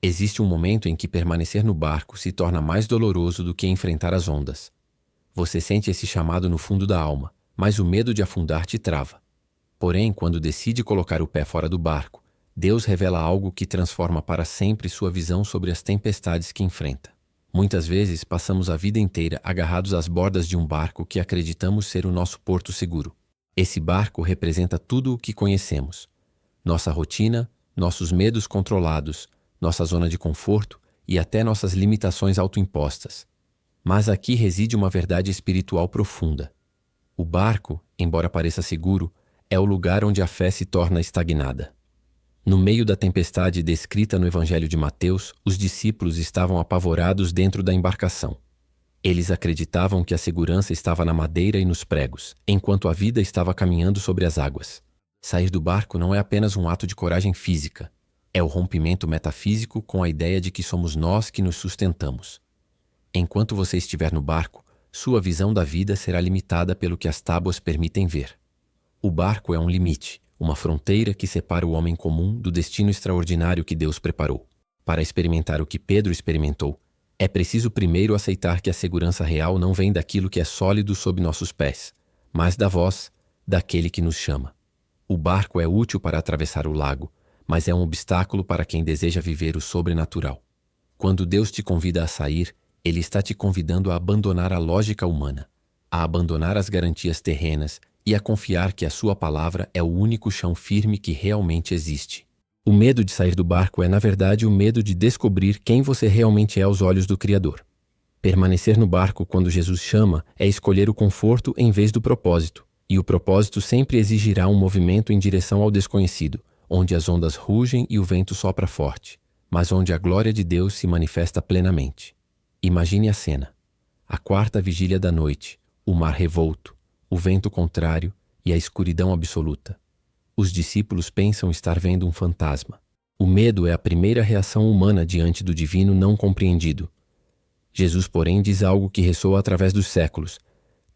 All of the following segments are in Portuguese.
Existe um momento em que permanecer no barco se torna mais doloroso do que enfrentar as ondas. Você sente esse chamado no fundo da alma, mas o medo de afundar te trava. Porém, quando decide colocar o pé fora do barco, Deus revela algo que transforma para sempre sua visão sobre as tempestades que enfrenta. Muitas vezes passamos a vida inteira agarrados às bordas de um barco que acreditamos ser o nosso porto seguro. Esse barco representa tudo o que conhecemos: nossa rotina, nossos medos controlados, nossa zona de conforto e até nossas limitações autoimpostas. Mas aqui reside uma verdade espiritual profunda. O barco, embora pareça seguro, é o lugar onde a fé se torna estagnada. No meio da tempestade descrita no Evangelho de Mateus, os discípulos estavam apavorados dentro da embarcação. Eles acreditavam que a segurança estava na madeira e nos pregos, enquanto a vida estava caminhando sobre as águas. Sair do barco não é apenas um ato de coragem física, é o rompimento metafísico com a ideia de que somos nós que nos sustentamos. Enquanto você estiver no barco, sua visão da vida será limitada pelo que as tábuas permitem ver. O barco é um limite, uma fronteira que separa o homem comum do destino extraordinário que Deus preparou. Para experimentar o que Pedro experimentou, é preciso primeiro aceitar que a segurança real não vem daquilo que é sólido sob nossos pés, mas da voz daquele que nos chama. O barco é útil para atravessar o lago, mas é um obstáculo para quem deseja viver o sobrenatural. Quando Deus te convida a sair, Ele está te convidando a abandonar a lógica humana, a abandonar as garantias terrenas e a confiar que a sua palavra é o único chão firme que realmente existe. O medo de sair do barco é, na verdade, o medo de descobrir quem você realmente é aos olhos do Criador. Permanecer no barco quando Jesus chama é escolher o conforto em vez do propósito, e o propósito sempre exigirá um movimento em direção ao desconhecido, onde as ondas rugem e o vento sopra forte, mas onde a glória de Deus se manifesta plenamente. Imagine a cena: a quarta vigília da noite, o mar revolto, o vento contrário e a escuridão absoluta. Os discípulos pensam estar vendo um fantasma. O medo é a primeira reação humana diante do divino não compreendido. Jesus, porém, diz algo que ressoa através dos séculos: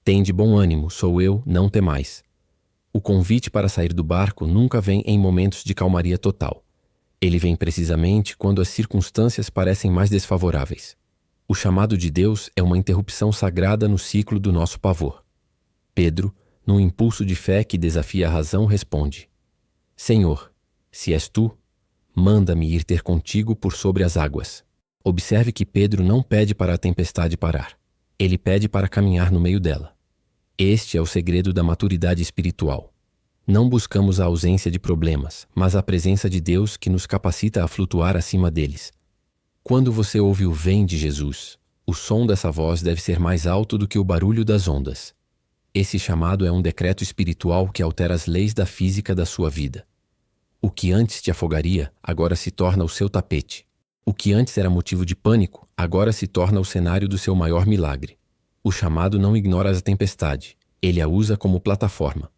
tende bom ânimo, sou eu, não temais. O convite para sair do barco nunca vem em momentos de calmaria total. Ele vem precisamente quando as circunstâncias parecem mais desfavoráveis. O chamado de Deus é uma interrupção sagrada no ciclo do nosso pavor. Pedro, num impulso de fé que desafia a razão, responde: Senhor, se és tu, manda-me ir ter contigo por sobre as águas. Observe que Pedro não pede para a tempestade parar. Ele pede para caminhar no meio dela. Este é o segredo da maturidade espiritual. Não buscamos a ausência de problemas, mas a presença de Deus que nos capacita a flutuar acima deles. Quando você ouve o vem de Jesus, o som dessa voz deve ser mais alto do que o barulho das ondas. Esse chamado é um decreto espiritual que altera as leis da física da sua vida. O que antes te afogaria, agora se torna o seu tapete. O que antes era motivo de pânico, agora se torna o cenário do seu maior milagre. O chamado não ignora a tempestade, ele a usa como plataforma.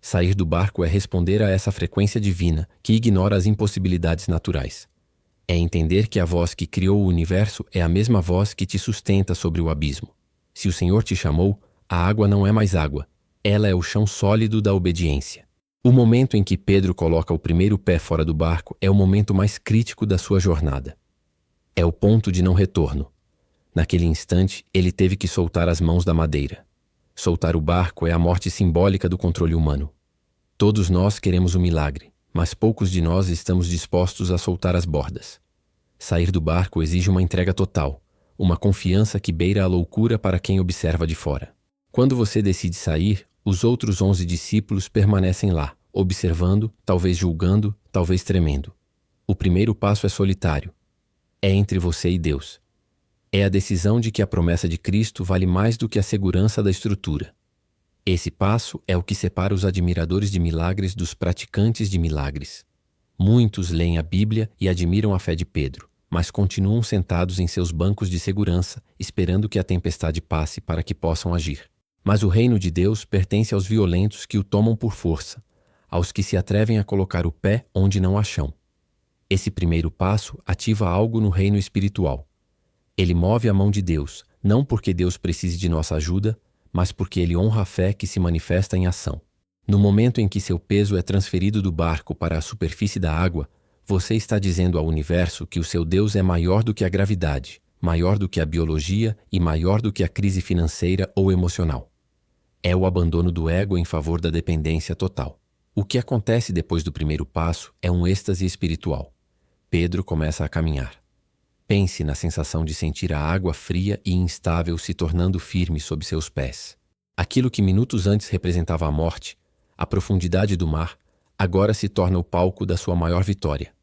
Sair do barco é responder a essa frequência divina que ignora as impossibilidades naturais. É entender que a voz que criou o universo é a mesma voz que te sustenta sobre o abismo. Se o Senhor te chamou, a água não é mais água, ela é o chão sólido da obediência. O momento em que Pedro coloca o primeiro pé fora do barco é o momento mais crítico da sua jornada. É o ponto de não retorno. Naquele instante, ele teve que soltar as mãos da madeira. Soltar o barco é a morte simbólica do controle humano. Todos nós queremos um milagre, mas poucos de nós estamos dispostos a soltar as bordas. Sair do barco exige uma entrega total, uma confiança que beira a loucura para quem observa de fora. Quando você decide sair, os outros 11 discípulos permanecem lá, observando, talvez julgando, talvez tremendo. O primeiro passo é solitário. É entre você e Deus. É a decisão de que a promessa de Cristo vale mais do que a segurança da estrutura. Esse passo é o que separa os admiradores de milagres dos praticantes de milagres. Muitos leem a Bíblia e admiram a fé de Pedro, mas continuam sentados em seus bancos de segurança, esperando que a tempestade passe para que possam agir. Mas o reino de Deus pertence aos violentos que o tomam por força, aos que se atrevem a colocar o pé onde não há chão. Esse primeiro passo ativa algo no reino espiritual. Ele move a mão de Deus, não porque Deus precise de nossa ajuda, mas porque ele honra a fé que se manifesta em ação. No momento em que seu peso é transferido do barco para a superfície da água, Você está dizendo ao universo que o seu Deus é maior do que a gravidade, maior do que a biologia e maior do que a crise financeira ou emocional. É o abandono do ego em favor da dependência total. O que acontece depois do primeiro passo é um êxtase espiritual. Pedro começa a caminhar. Pense na sensação de sentir a água fria e instável se tornando firme sob seus pés. Aquilo que minutos antes representava a morte, a profundidade do mar, agora se torna o palco da sua maior vitória.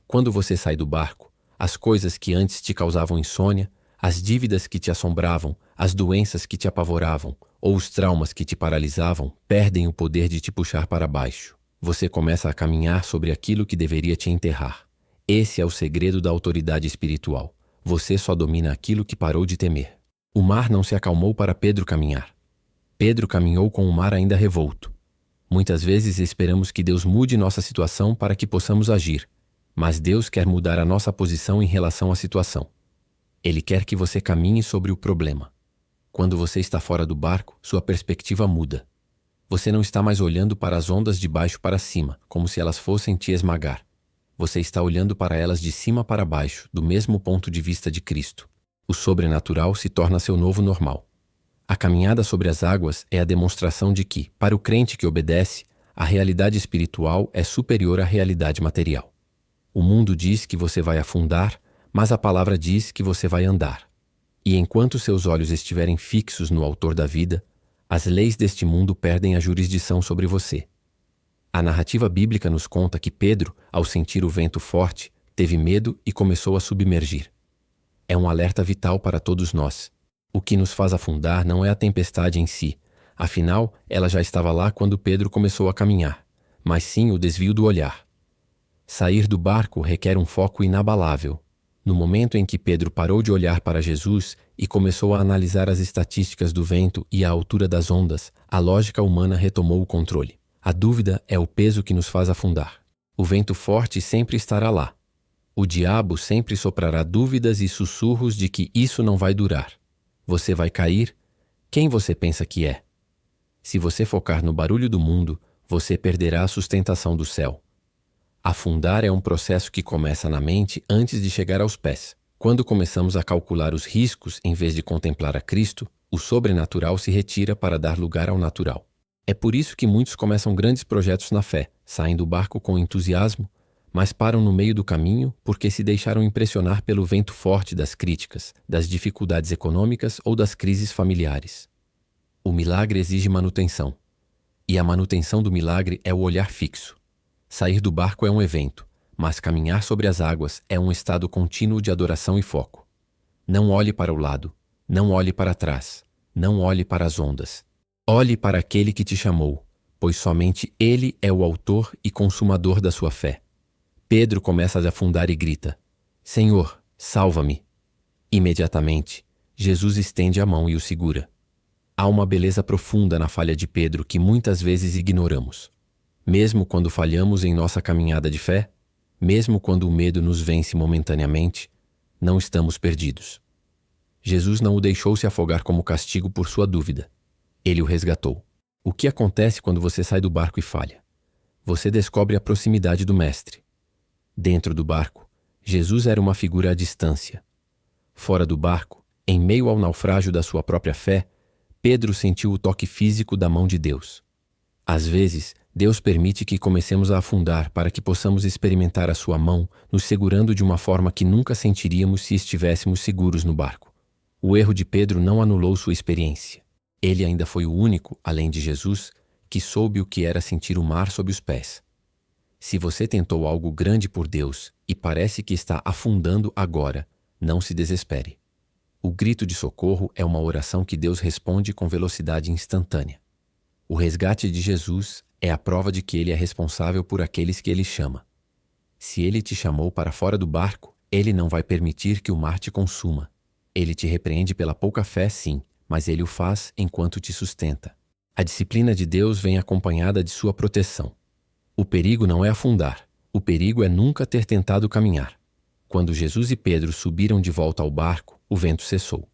Quando você sai do barco, as coisas que antes te causavam insônia, as dívidas que te assombravam, as doenças que te apavoravam ou os traumas que te paralisavam perdem o poder de te puxar para baixo. Você começa a caminhar sobre aquilo que deveria te enterrar. Esse é o segredo da autoridade espiritual. Você só domina aquilo que parou de temer. O mar não se acalmou para Pedro caminhar. Pedro caminhou com o mar ainda revolto. Muitas vezes esperamos que Deus mude nossa situação para que possamos agir, mas Deus quer mudar a nossa posição em relação à situação. Ele quer que você caminhe sobre o problema. Quando você está fora do barco, sua perspectiva muda. Você não está mais olhando para as ondas de baixo para cima, como se elas fossem te esmagar. Você está olhando para elas de cima para baixo, do mesmo ponto de vista de Cristo. O sobrenatural se torna seu novo normal. A caminhada sobre as águas é a demonstração de que, para o crente que obedece, a realidade espiritual é superior à realidade material. O mundo diz que você vai afundar, mas a palavra diz que você vai andar. E enquanto seus olhos estiverem fixos no Autor da vida, as leis deste mundo perdem a jurisdição sobre você. A narrativa bíblica nos conta que Pedro, ao sentir o vento forte, teve medo e começou a submergir. É um alerta vital para todos nós. O que nos faz afundar não é a tempestade em si, afinal, ela já estava lá quando Pedro começou a caminhar, mas sim o desvio do olhar. Sair do barco requer um foco inabalável. No momento em que Pedro parou de olhar para Jesus e começou a analisar as estatísticas do vento e a altura das ondas, a lógica humana retomou o controle. A dúvida é o peso que nos faz afundar. O vento forte sempre estará lá. O diabo sempre soprará dúvidas e sussurros de que isso não vai durar. Você vai cair? Quem você pensa que é? Se você focar no barulho do mundo, você perderá a sustentação do céu. Afundar é um processo que começa na mente antes de chegar aos pés. Quando começamos a calcular os riscos em vez de contemplar a Cristo, o sobrenatural se retira para dar lugar ao natural. É por isso que muitos começam grandes projetos na fé, saem do barco com entusiasmo, mas param no meio do caminho porque se deixaram impressionar pelo vento forte das críticas, das dificuldades econômicas ou das crises familiares. O milagre exige manutenção. E a manutenção do milagre é o olhar fixo. Sair do barco é um evento, mas caminhar sobre as águas é um estado contínuo de adoração e foco. Não olhe para o lado, não olhe para trás, não olhe para as ondas. Olhe para aquele que te chamou, pois somente Ele é o autor e consumador da sua fé. Pedro começa a afundar e grita: Senhor, salva-me! Imediatamente, Jesus estende a mão e o segura. Há uma beleza profunda na falha de Pedro que muitas vezes ignoramos. Mesmo quando falhamos em nossa caminhada de fé, mesmo quando o medo nos vence momentaneamente, não estamos perdidos. Jesus não o deixou se afogar como castigo por sua dúvida. Ele o resgatou. O que acontece quando você sai do barco e falha? Você descobre a proximidade do Mestre. Dentro do barco, Jesus era uma figura à distância. Fora do barco, em meio ao naufrágio da sua própria fé, Pedro sentiu o toque físico da mão de Deus. Às vezes, Deus permite que comecemos a afundar para que possamos experimentar a sua mão, nos segurando de uma forma que nunca sentiríamos se estivéssemos seguros no barco. O erro de Pedro não anulou sua experiência. Ele ainda foi o único, além de Jesus, que soube o que era sentir o mar sob os pés. Se você tentou algo grande por Deus e parece que está afundando agora, não se desespere. O grito de socorro é uma oração que Deus responde com velocidade instantânea. O resgate de Jesus é a prova de que Ele é responsável por aqueles que Ele chama. Se Ele te chamou para fora do barco, Ele não vai permitir que o mar te consuma. Ele te repreende pela pouca fé, sim, mas Ele o faz enquanto te sustenta. A disciplina de Deus vem acompanhada de sua proteção. O perigo não é afundar, o perigo é nunca ter tentado caminhar. Quando Jesus e Pedro subiram de volta ao barco, o vento cessou.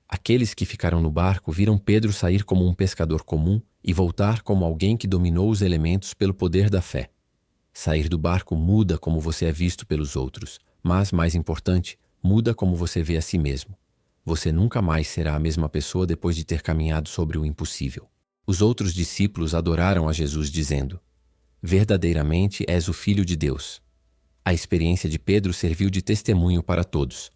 Aqueles que ficaram no barco viram Pedro sair como um pescador comum e voltar como alguém que dominou os elementos pelo poder da fé. Sair do barco muda como você é visto pelos outros, mas, mais importante, muda como você vê a si mesmo. Você nunca mais será a mesma pessoa depois de ter caminhado sobre o impossível. Os outros discípulos adoraram a Jesus dizendo: verdadeiramente és o Filho de Deus. A experiência de Pedro serviu de testemunho para todos.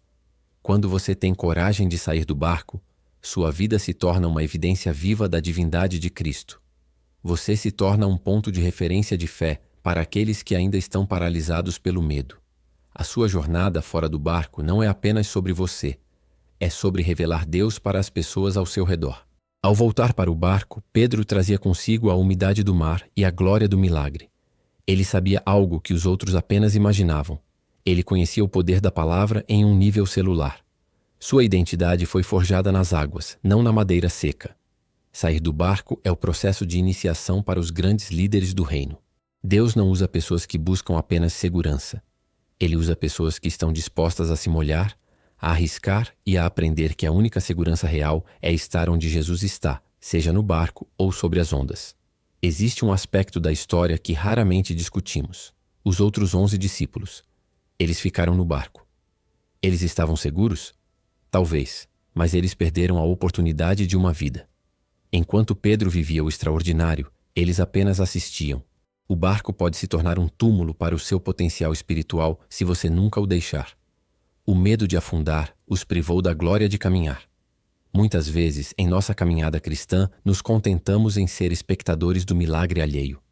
Quando você tem coragem de sair do barco, sua vida se torna uma evidência viva da divindade de Cristo. Você se torna um ponto de referência de fé para aqueles que ainda estão paralisados pelo medo. A sua jornada fora do barco não é apenas sobre você, é sobre revelar Deus para as pessoas ao seu redor. Ao voltar para o barco, Pedro trazia consigo a umidade do mar e a glória do milagre. Ele sabia algo que os outros apenas imaginavam. Ele conhecia o poder da palavra em um nível celular. Sua identidade foi forjada nas águas, não na madeira seca. Sair do barco é o processo de iniciação para os grandes líderes do reino. Deus não usa pessoas que buscam apenas segurança. Ele usa pessoas que estão dispostas a se molhar, a arriscar e a aprender que a única segurança real é estar onde Jesus está, seja no barco ou sobre as ondas. Existe um aspecto da história que raramente discutimos: os outros 11 discípulos. Eles ficaram no barco. Eles estavam seguros? Talvez, mas eles perderam a oportunidade de uma vida. Enquanto Pedro vivia o extraordinário, eles apenas assistiam. O barco pode se tornar um túmulo para o seu potencial espiritual se você nunca o deixar. O medo de afundar os privou da glória de caminhar. Muitas vezes, em nossa caminhada cristã, nos contentamos em ser espectadores do milagre alheio.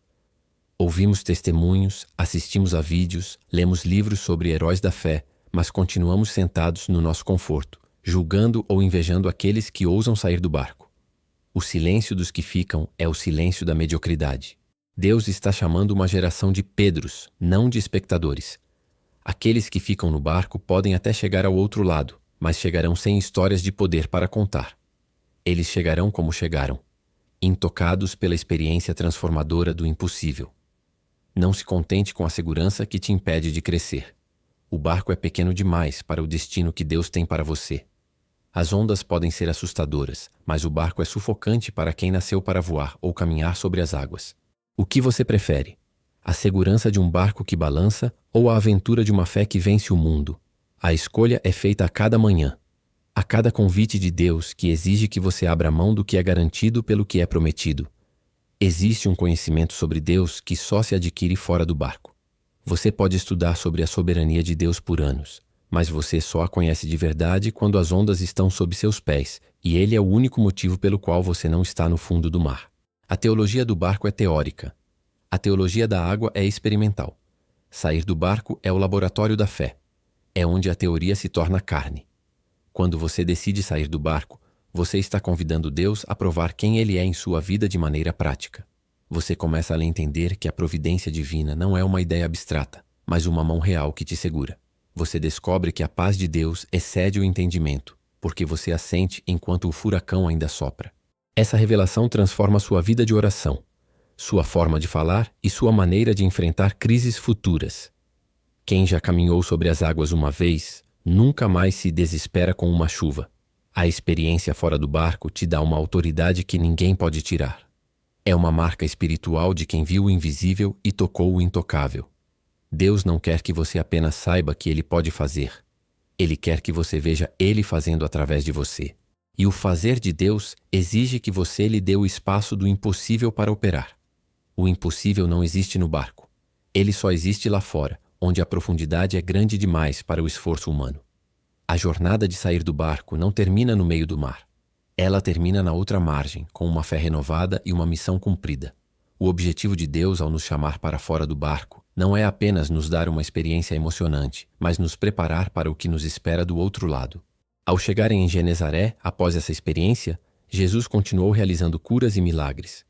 Ouvimos testemunhos, assistimos a vídeos, lemos livros sobre heróis da fé, mas continuamos sentados no nosso conforto, julgando ou invejando aqueles que ousam sair do barco. O silêncio dos que ficam é o silêncio da mediocridade. Deus está chamando uma geração de Pedros, não de espectadores. Aqueles que ficam no barco podem até chegar ao outro lado, mas chegarão sem histórias de poder para contar. Eles chegarão como chegaram, intocados pela experiência transformadora do impossível. Não se contente com a segurança que te impede de crescer. O barco é pequeno demais para o destino que Deus tem para você. As ondas podem ser assustadoras, mas o barco é sufocante para quem nasceu para voar ou caminhar sobre as águas. O que você prefere? A segurança de um barco que balança ou a aventura de uma fé que vence o mundo? A escolha é feita a cada manhã. A cada convite de Deus que exige que você abra mão do que é garantido pelo que é prometido. Existe um conhecimento sobre Deus que só se adquire fora do barco. Você pode estudar sobre a soberania de Deus por anos, mas você só a conhece de verdade quando as ondas estão sob seus pés, e ele é o único motivo pelo qual você não está no fundo do mar. A teologia do barco é teórica. A teologia da água é experimental. Sair do barco é o laboratório da fé. É onde a teoria se torna carne. Quando você decide sair do barco, você está convidando Deus a provar quem Ele é em sua vida de maneira prática. Você começa a entender que a providência divina não é uma ideia abstrata, mas uma mão real que te segura. Você descobre que a paz de Deus excede o entendimento, porque você a sente enquanto o furacão ainda sopra. Essa revelação transforma sua vida de oração, sua forma de falar e sua maneira de enfrentar crises futuras. Quem já caminhou sobre as águas uma vez, nunca mais se desespera com uma chuva. A experiência fora do barco te dá uma autoridade que ninguém pode tirar. É uma marca espiritual de quem viu o invisível e tocou o intocável. Deus não quer que você apenas saiba que Ele pode fazer. Ele quer que você veja Ele fazendo através de você. E o fazer de Deus exige que você lhe dê o espaço do impossível para operar. O impossível não existe no barco. Ele só existe lá fora, onde a profundidade é grande demais para o esforço humano. A jornada de sair do barco não termina no meio do mar. Ela termina na outra margem, com uma fé renovada e uma missão cumprida. O objetivo de Deus ao nos chamar para fora do barco não é apenas nos dar uma experiência emocionante, mas nos preparar para o que nos espera do outro lado. Ao chegarem em Genezaré, após essa experiência, Jesus continuou realizando curas e milagres.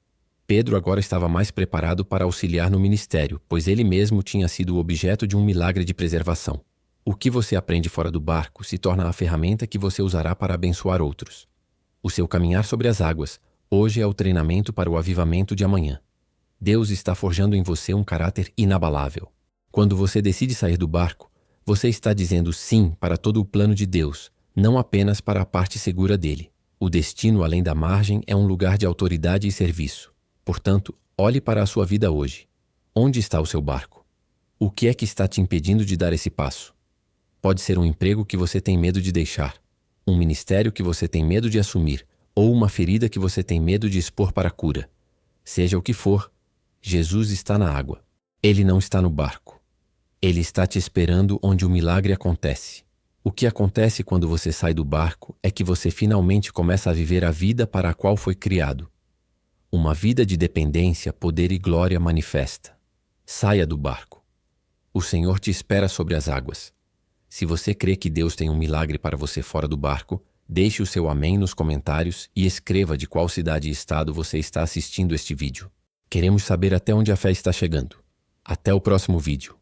Pedro agora estava mais preparado para auxiliar no ministério, pois ele mesmo tinha sido o objeto de um milagre de preservação. O que você aprende fora do barco se torna a ferramenta que você usará para abençoar outros. O seu caminhar sobre as águas, hoje é o treinamento para o avivamento de amanhã. Deus está forjando em você um caráter inabalável. Quando você decide sair do barco, você está dizendo sim para todo o plano de Deus, não apenas para a parte segura dele. O destino além da margem é um lugar de autoridade e serviço. Portanto, olhe para a sua vida hoje. Onde está o seu barco? O que é que está te impedindo de dar esse passo? Pode ser um emprego que você tem medo de deixar, um ministério que você tem medo de assumir, ou uma ferida que você tem medo de expor para a cura. Seja o que for, Jesus está na água. Ele não está no barco. Ele está te esperando onde o milagre acontece. O que acontece quando você sai do barco é que você finalmente começa a viver a vida para a qual foi criado. Uma vida de dependência, poder e glória manifesta. Saia do barco. O Senhor te espera sobre as águas. Se você crê que Deus tem um milagre para você fora do barco, deixe o seu amém nos comentários e escreva de qual cidade e estado você está assistindo este vídeo. Queremos saber até onde a fé está chegando. Até o próximo vídeo.